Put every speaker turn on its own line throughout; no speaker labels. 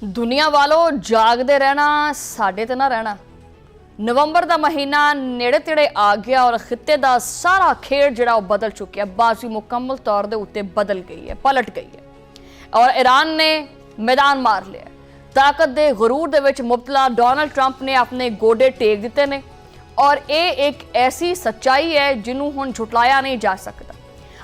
दुनिया वालों जागते रहना साडे ते ना रहना। नवंबर का महीना नेड़े तेड़े आ गया और खिते का सारा खेड जिहड़ा बदल चुकिया। बाजी मुकम्मल तौर के उत्ते बदल गई है, पलट गई है और ईरान ने मैदान मार लिया। ताकत के गरूर दे विच मुबतला डोनाल्ड ट्रंप ने अपने गोडे टेक दिते ने और ये एक ऐसी सच्चाई है जिन्हों हुण झुटलाया नहीं जा सकता।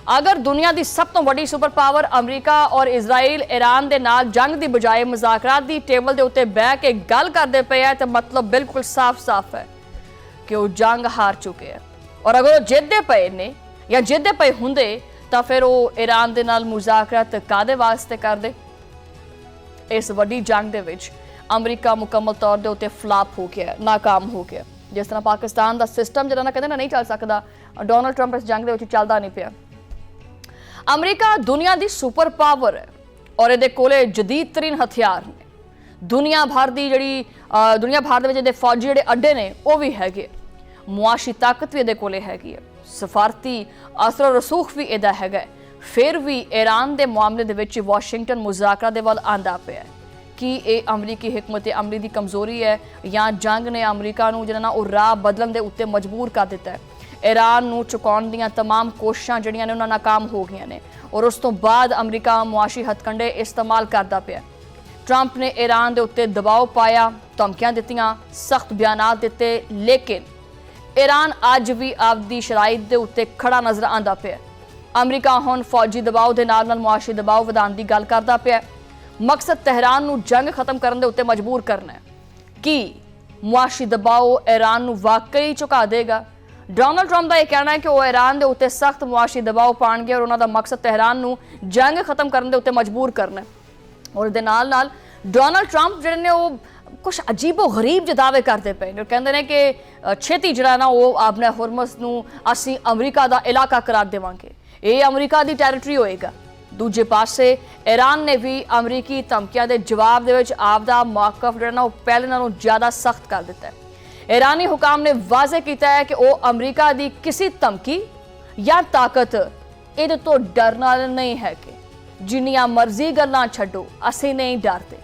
अगर दुनिया की सब तो वड्डी सुपर पावर अमरीका और इजराइल ईरान के नाल जंग की बजाय मुज़ाकरात की टेबल के उत्ते बह के गल करते पे है तो मतलब बिल्कुल साफ साफ है कि वो जंग हार चुके हैं। और अगर वो जितते पे ने या जितते पे होंदे तो फिर वो ईरान के नाल मुज़ाकरात कादे वास्ते करदे। इस वड्डी जंग दे विच अमरीका मुकम्मल तौर के उत्ते फ्लॉप हो गया, नाकाम हो गया। जिस तरह पाकिस्तान का सिस्टम जिहड़ा ना कहते ना नहीं चल सकता, डोनाल्ड ट्रंप इस जंग दे विच चलदा नहीं पिया। अमरीका दुनिया की सुपर पावर है और ये कोले जदीद तरीन हथियार ने। दुनिया भर की जी दुनिया भर के फौजी जोड़े अड्डे ने वो भी है, मुआशी ताकत भी ये कोले हैगी है, सफारती असर रसूख भी इहदा है। फिर भी ईरान के मामले दे विच वाशिंगटन मुज़ाकरा दे वल आंदा पिया कि ये अमरीकी हिकमत अमली की कमजोरी है या जंग ने अमरीका नूं जिहड़ा ना वो राह बदलण दे उत्ते मजबूर कर दिता है। ईरान नूं चुकाउण दीआं तमाम कोशिशां जिहड़ियां ने उन्हां नाकाम हो गईआं ने और उस तो बाद अमरीका मुआशी हथकंडे इस्तेमाल करदा पिया। ट्रंप ने ईरान दे उत्ते दबाव पाया, धमकियां दित्तियां, सख्त बयानात दिते, लेकिन ईरान अज भी आपदी शराइत दे उत्ते खड़ा नजर आंदा पिया। अमरीका हुण फौजी दबाव दे नाल नाल मुआशी दबाव वधाउण दी गल करदा पिया। मकसद तेहरान नूं जंग खत्म करन दे उत्ते मजबूर करना है कि मुआशी दबाव ईरान नूं वाकई झुका देगा। डोनाल्ड ट्रंप का यह कहना है कि वह ईरान के उत्ते सख्त मुआशी दबाव पाएंगे और उन्होंने मकसद तेहरान नूं जंग खत्म करने के उत्ते मजबूर करना है। और इहदे नाल नाल डोनाल्ड ट्रंप जिहड़े ने वो कुछ अजीबो गरीब जे दावे करते पे ने, कहते हैं कि छेती जिहड़ा ना वो अपने हुरमस नूं असीं अमरीका का इलाका करार देवांगे, ये अमरीका की टैरिटरी होएगा। दूजे पासे ईरान ने भी अमरीकी धमकियां दे जवाब दे विच आपदा मौकफ जिहड़ा ना वो पहले नालों ज़्यादा सख्त कर दिता है। ईरानी हुकाम ने वाजे किया है कि वह अमरीका की किसी धमकी या ताकत ये तो डरना नहीं है कि जिन्नियां मर्जी गल्लां छड्डो असीं नहीं डरते।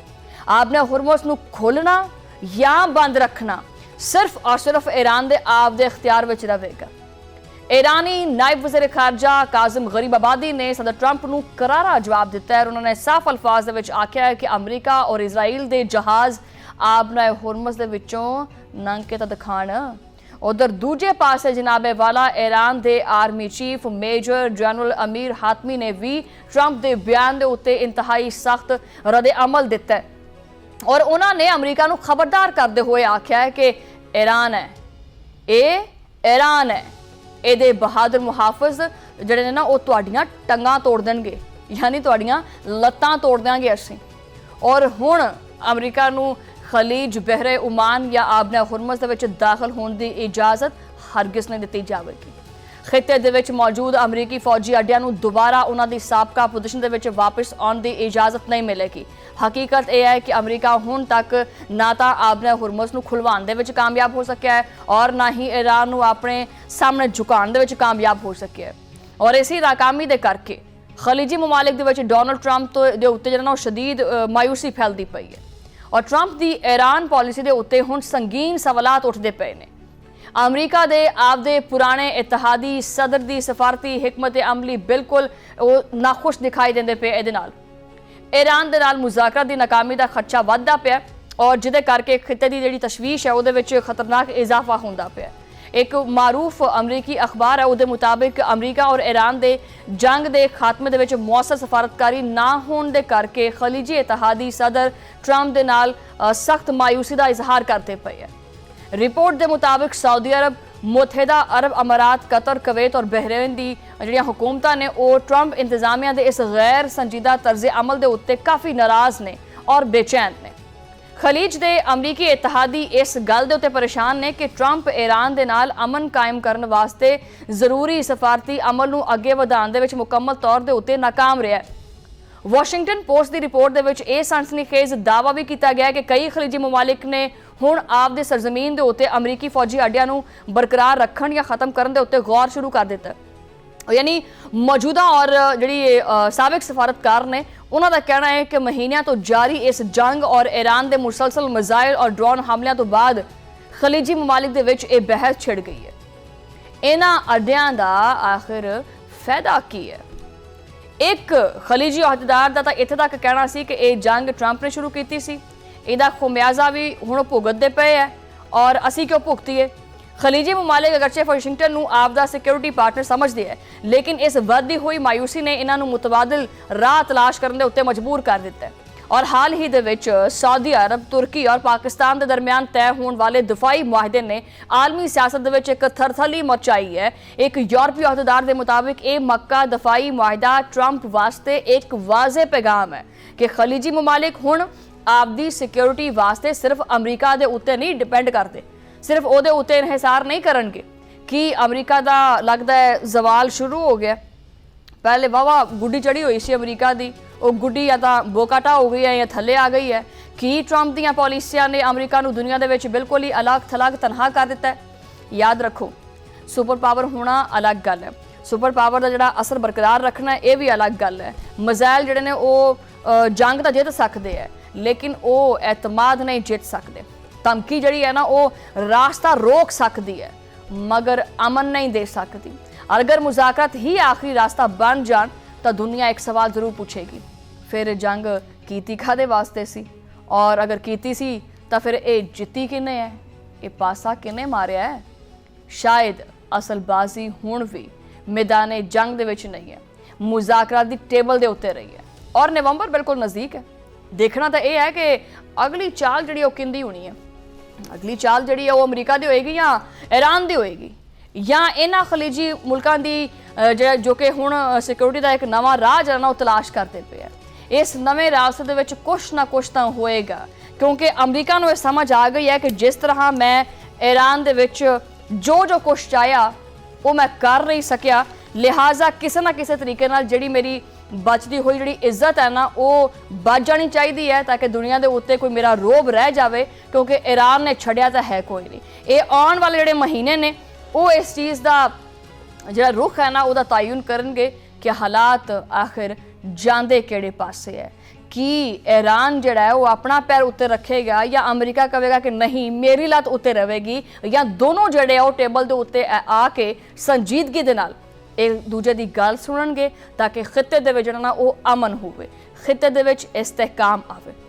आपने हुरमुज़ नूं खोलना या बंद रखना सिर्फ और सिर्फ ईरान के आप दे इख्तियार विच रहेगा। ईरानी नायब वज़ीर खारजा काजिम गरीबाबादी ने सदर ट्रंप नूं करारा जवाब दिता है और उन्होंने साफ अल्फाज दे विच आख्या है कि अमरीका और इजराइल के जहाज़ आपने हुरमुज़ दे विचों नंग के तो दिखाण। उधर दूजे पासे जनाबे वाला ईरान के army chief major general Amir Hatami ने भी ट्रंप के बयान के उत्ते इंतहाई सख्त रद्द अमल दिता है और उन्होंने अमरीका नूं खबरदार करते हुए आख्या है कि ईरान है, ये ईरान है, ये बहादुर मुहाफिज जिहड़े ने ना वो तुहाडियां टंगां तोड़ देणगे, यानी तुहाडियां लत्तां तोड़ देंगे असीं। और हुण अमरीका नूं खलीज बहरे उमान या आबना हुरमस दे विच दाखिल होने की इजाजत हरगिज़ नहीं दी जाएगी। खिते दे विच मौजूद अमरीकी फौजी अड्डियां नूं दोबारा उन्हां दी साबका पोजीशन दे विच वापस आउण दी इजाजत नहीं मिलेगी। हकीकत यह है कि अमरीका हुण तक ना तो आबना हुरमस नूं खुलवाउण दे विच कामयाब हो सकिया है और ना ही ईरान नूं अपने सामने झुकाउण दे विच कामयाब हो सकिया है। और इसी नाकामी दे करके खलीजी ममालिक दे विच डोनाल्ड ट्रंप दे उत्ते जिहड़ा शदीद मायूसी फैलदी पई है और ट्रंप की ईरान पॉलिसी के उत्ते हुण संगीन सवालात उठते पे ने। अमरीका के आपदे पुराने इतिहादी सदर की सफारती हिकमत अमली बिल्कुल वो नाखुश दिखाई देंदे पे। इहदे नाल ईरान दे नाल मुज़ाकरा की नाकामी का खदशा वधदा पिया और जिहदे करके खिते की जिहड़ी तशवीश है उहदे विच खतरनाक इजाफा होंदा पिया। एक मारूफ अमरीकी अखबार है उहदे मुताबिक अमरीका और ईरान के जंग के खात्मे दे विच मौसर सफारतकारी ना होने दे करके खलीजी इतिहादी सदर ट्रंप दे नाल सख्त मायूसी का इजहार करते पे है। रिपोर्ट के मुताबिक सऊदी अरब, मुत्तहिदा अरब अमारात, कतर, कुवैत और बहरीन की जिहड़ियां हुकूमतां ने वो ट्रंप इंतजामिया के इस गैर संजीदा तर्ज अमल के उत्ते काफ़ी नाराज़ ने और बेचैन ने। खलीज के अमरीकी इतिहादी इस गल दे उत्ते परेशान ने कि ट्रंप ईरान दे नाल अमन कायम करने वास्ते जरूरी सफारती अमल नूं अगे वधाउण दे विच मुकम्मल तौर के उत्ते नाकाम रहा है। वाशिंगटन पोस्ट की रिपोर्ट दे विच यह सनसनीखेज दावा भी किया गया कि कई खलीजी ममालिक ने हुण आपदे सरजमीन के उत्ते अमरीकी फौजी अड्डियां नूं बरकरार रखण या खत्म करने के उत्ते गौर शुरू कर दिता। यानी मौजूदा और जी साबिक सफारतकार ने ਉਹਨਾਂ ਦਾ ਕਹਿਣਾ ਹੈ ਕਿ ਮਹੀਨਿਆਂ ਤੋਂ ਜਾਰੀ ਇਸ ਜੰਗ ਔਰ ਈਰਾਨ ਦੇ ਮੁਸਲਸਲ ਮਿਜ਼ਾਈਲ ਔਰ ਡਰੋਨ ਹਮਲਿਆਂ ਤੋਂ ਬਾਅਦ ਖਲੀਜੀ ਮਮਾਲਿਕ ਦੇ ਵਿੱਚ ਇਹ ਬਹਿਸ ਛਿੜ ਗਈ ਹੈ। ਇਹਨਾਂ ਅੱਡਿਆਂ ਦਾ ਆਖਿਰ ਫਾਇਦਾ ਕੀ ਹੈ? ਇੱਕ ਖਲੀਜੀ ਅਹੁਦੇਦਾਰ ਦਾ ਤਾਂ ਇੱਥੇ ਤੱਕ ਕਹਿਣਾ ਸੀ ਕਿ ਇਹ ਜੰਗ ਟਰੰਪ ਨੇ ਸ਼ੁਰੂ ਕੀਤੀ ਸੀ, ਇਹਦਾ ਖੁਮਿਆਜ਼ਾ ਵੀ ਹੁਣ ਭੁਗਤਦੇ ਪਏ ਹੈ ਔਰ ਅਸੀਂ ਕਿਉਂ ਭੁਗਤੀਏ। ਖਲੀਜੀ ਮਮਾਲਿਕ ਅਗਰਚੇ ਵਾਸ਼ਿੰਗਟਨ ਨੂੰ ਆਪਦਾ ਸਿਕਿਉਰਿਟੀ ਪਾਰਟਨਰ ਸਮਝਦੇ ਹੈ, ਲੇਕਿਨ ਇਸ ਵੱਧਦੀ ਹੋਈ ਮਾਯੂਸੀ ਨੇ ਇਹਨਾਂ ਨੂੰ ਮੁਤਬਾਦਲ ਰਾਹ ਤਲਾਸ਼ ਕਰਨ ਦੇ ਉੱਤੇ ਮਜਬੂਰ ਕਰ ਦਿੱਤਾ ਹੈ। ਔਰ ਹਾਲ ਹੀ ਦੇ ਵਿੱਚ ਸਾਊਦੀ ਅਰਬ, ਤੁਰਕੀ ਔਰ ਪਾਕਿਸਤਾਨ ਦੇ ਦਰਮਿਆਨ ਤੈਅ ਹੋਣ ਵਾਲੇ ਦਿਫਾਈ ਮੁਆਹਦੇ ਨੇ ਆਲਮੀ ਸਿਆਸਤ ਦੇ ਵਿੱਚ ਇੱਕ ਥਰਥਲੀ ਮਚਾਈ ਹੈ। ਇੱਕ ਯੂਰਪੀ ਅਹੁਦੇਦਾਰ ਦੇ ਮੁਤਾਬਿਕ ਇਹ ਮੱਕਾ ਦਫਾਈ ਮੁਆਹਦਾ ਟਰੰਪ ਵਾਸਤੇ ਇੱਕ ਵਾਜ਼ੇ ਪੈਗਾਮ ਹੈ ਕਿ ਖਲੀਜੀ ਮਮਾਲਿਕ ਹੁਣ ਆਪਦੀ ਸਿਕਿਉਰਿਟੀ ਵਾਸਤੇ ਸਿਰਫ ਅਮਰੀਕਾ ਦੇ ਉੱਤੇ ਨਹੀਂ ਡਿਪੈਂਡ ਕਰਦੇ, ਸਿਰਫ ਉਹਦੇ ਉੱਤੇ ਇਨਹਿਸਾਰ ਨਹੀਂ ਕਰਨਗੇ। ਕਿ ਅਮਰੀਕਾ ਦਾ ਲੱਗਦਾ ਹੈ ਜ਼ਵਾਲ ਸ਼ੁਰੂ ਹੋ ਗਿਆ। ਪਹਿਲੇ ਵਾਵਾ ਗੁੱਡੀ ਚੜੀ ਹੋਈ ਸੀ ਅਮਰੀਕਾ ਦੀ, ਉਹ ਗੁੱਡੀ ਜਾਂ ਤਾਂ ਬੋਕਾਟਾ ਹੋ ਗਈ ਹੈ ਜਾਂ ਥੱਲੇ ਆ ਗਈ ਹੈ। ਕਿ ਟਰੰਪ ਦੀਆਂ ਪਾਲਿਸੀਆਂ ਨੇ ਅਮਰੀਕਾ ਨੂੰ ਦੁਨੀਆ ਦੇ ਵਿੱਚ ਬਿਲਕੁਲ ਹੀ ਅਲੱਗ-ਥਲੱਗ ਤਨਹਾ ਕਰ ਦਿੱਤਾ ਹੈ। ਯਾਦ ਰੱਖੋ, ਸੁਪਰ ਪਾਵਰ ਹੋਣਾ ਅਲੱਗ ਗੱਲ ਹੈ, ਸੁਪਰ ਪਾਵਰ ਦਾ ਜਿਹੜਾ ਅਸਰ ਬਰਕਰਾਰ ਰੱਖਣਾ ਇਹ ਵੀ ਅਲੱਗ ਗੱਲ ਹੈ। ਮਿਜ਼ਾਈਲ ਜਿਹੜੇ ਨੇ ਉਹ ਜੰਗ ਤਾਂ ਜਿੱਤ ਸਕਦੇ ਹੈ, ਲੇਕਿਨ ਉਹ ਐਤਮਾਦ ਨਹੀਂ ਜਿੱਤ ਸਕਦੇ। ਧਮਕੀ ਜਿਹੜੀ ਹੈ ਨਾ ਉਹ ਰਾਸਤਾ ਰੋਕ ਸਕਦੀ ਹੈ, ਮਗਰ ਅਮਨ ਨਹੀਂ ਦੇ ਸਕਦੀ। ਅਗਰ ਮੁਜ਼ਾਕਰਾਤ ਹੀ ਆਖਰੀ ਰਾਸਤਾ ਬਣ ਜਾਣ ਤਾਂ ਦੁਨੀਆ ਇੱਕ ਸਵਾਲ ਜ਼ਰੂਰ ਪੁੱਛੇਗੀ, ਫਿਰ ਜੰਗ ਕੀਤੀ ਕਾਹਦੇ ਵਾਸਤੇ ਸੀ? ਔਰ ਅਗਰ ਕੀਤੀ ਸੀ ਤਾਂ ਫਿਰ ਇਹ ਜਿੱਤੀ ਕਿਨੇ ਹੈ? ਇਹ ਪਾਸਾ ਕਿਨੇ ਮਾਰਿਆ ਹੈ? ਸ਼ਾਇਦ ਅਸਲ ਬਾਜ਼ੀ ਹੁਣ ਵੀ ਮੈਦਾਨੇ ਜੰਗ ਦੇ ਵਿੱਚ ਨਹੀਂ ਹੈ, ਮੁਜ਼ਾਕਰਾਤ ਦੀ ਟੇਬਲ ਦੇ ਉੱਤੇ ਰਹੀ ਹੈ। ਔਰ ਨਵੰਬਰ ਬਿਲਕੁਲ ਨਜ਼ਦੀਕ ਹੈ। ਦੇਖਣਾ ਤਾਂ ਇਹ ਹੈ ਕਿ ਅਗਲੀ ਚਾਲ ਜਿਹੜੀ ਉਹ ਕਿੰਦੀ ਹੋਣੀ ਹੈ। ਅਗਲੀ ਚਾਲ ਜਿਹੜੀ ਹੈ ਉਹ ਅਮਰੀਕਾ ਦੀ ਹੋਏਗੀ ਜਾਂ ਈਰਾਨ ਦੀ ਹੋਏਗੀ, ਜਾਂ ਇਹਨਾਂ ਖਲੀਜੀ ਮੁਲਕਾਂ ਦੀ ਜੋ ਕਿ ਹੁਣ ਸਿਕਿਉਰਿਟੀ ਦਾ ਇੱਕ ਨਵਾਂ ਰਾਹ ਜਿਹੜਾ ਨਾ ਉਹ ਤਲਾਸ਼ ਕਰਦੇ ਪਏ ਆ। ਇਸ ਨਵੇਂ ਰਾਸਤੇ ਦੇ ਵਿੱਚ ਕੁਛ ਨਾ ਕੁਛ ਤਾਂ ਹੋਏਗਾ, ਕਿਉਂਕਿ ਅਮਰੀਕਾ ਨੂੰ ਇਹ ਸਮਝ ਆ ਗਈ ਹੈ ਕਿ ਜਿਸ ਤਰ੍ਹਾਂ ਮੈਂ ਈਰਾਨ ਦੇ ਵਿੱਚ ਜੋ ਕੁਛ ਚਾਹਿਆ ਉਹ ਮੈਂ ਕਰ ਨਹੀਂ ਸਕਿਆ, ਲਿਹਾਜ਼ਾ ਕਿਸੇ ਨਾ ਕਿਸੇ ਤਰੀਕੇ ਨਾਲ ਜਿਹੜੀ ਮੇਰੀ ਬਚਦੀ ਹੋਈ ਜਿਹੜੀ ਇੱਜ਼ਤ ਹੈ ਨਾ ਉਹ ਬਚ ਜਾਣੀ ਚਾਹੀਦੀ ਹੈ, ਤਾਂ ਕਿ ਦੁਨੀਆ ਦੇ ਉੱਤੇ ਕੋਈ ਮੇਰਾ ਰੋਬ ਰਹਿ ਜਾਵੇ, ਕਿਉਂਕਿ ਈਰਾਨ ਨੇ ਛੱਡਿਆ ਤਾਂ ਹੈ ਕੋਈ ਨਹੀਂ। ਇਹ ਆਉਣ ਵਾਲੇ ਜਿਹੜੇ ਮਹੀਨੇ ਨੇ ਉਹ ਇਸ ਚੀਜ਼ ਦਾ ਜਿਹੜਾ ਰੁਖ ਹੈ ਨਾ ਉਹਦਾ ਤਾਯੁਨ ਕਰਨਗੇ ਕਿ ਹਾਲਾਤ ਆਖਿਰ ਜਾਂਦੇ ਕਿਹੜੇ ਪਾਸੇ ਹੈ। ਕਿ ਈਰਾਨ ਜਿਹੜਾ ਹੈ ਉਹ ਆਪਣਾ ਪੈਰ ਉੱਤੇ ਰੱਖੇਗਾ ਜਾਂ ਅਮਰੀਕਾ ਕਹੇਗਾ ਕਿ ਨਹੀਂ ਮੇਰੀ ਲੱਤ ਉੱਤੇ ਰਹੇਗੀ, ਜਾਂ ਦੋਨੋਂ ਜਿਹੜੇ ਆ ਉਹ ਟੇਬਲ ਦੇ ਉੱਤੇ ਆ ਕੇ ਸੰਜੀਦਗੀ ਦੇ ਨਾਲ ਇੱਕ ਦੂਜੇ ਦੀ ਗੱਲ ਸੁਣਨਗੇ, ਤਾਂ ਕਿ ਖਿੱਤੇ ਦੇ ਵਿੱਚ ਜਿਹੜਾ ਨਾ ਉਹ ਅਮਨ ਹੋਵੇ, ਖਿੱਤੇ ਦੇ ਵਿੱਚ ਇਸਤਹਿਕਾਮ ਆਵੇ।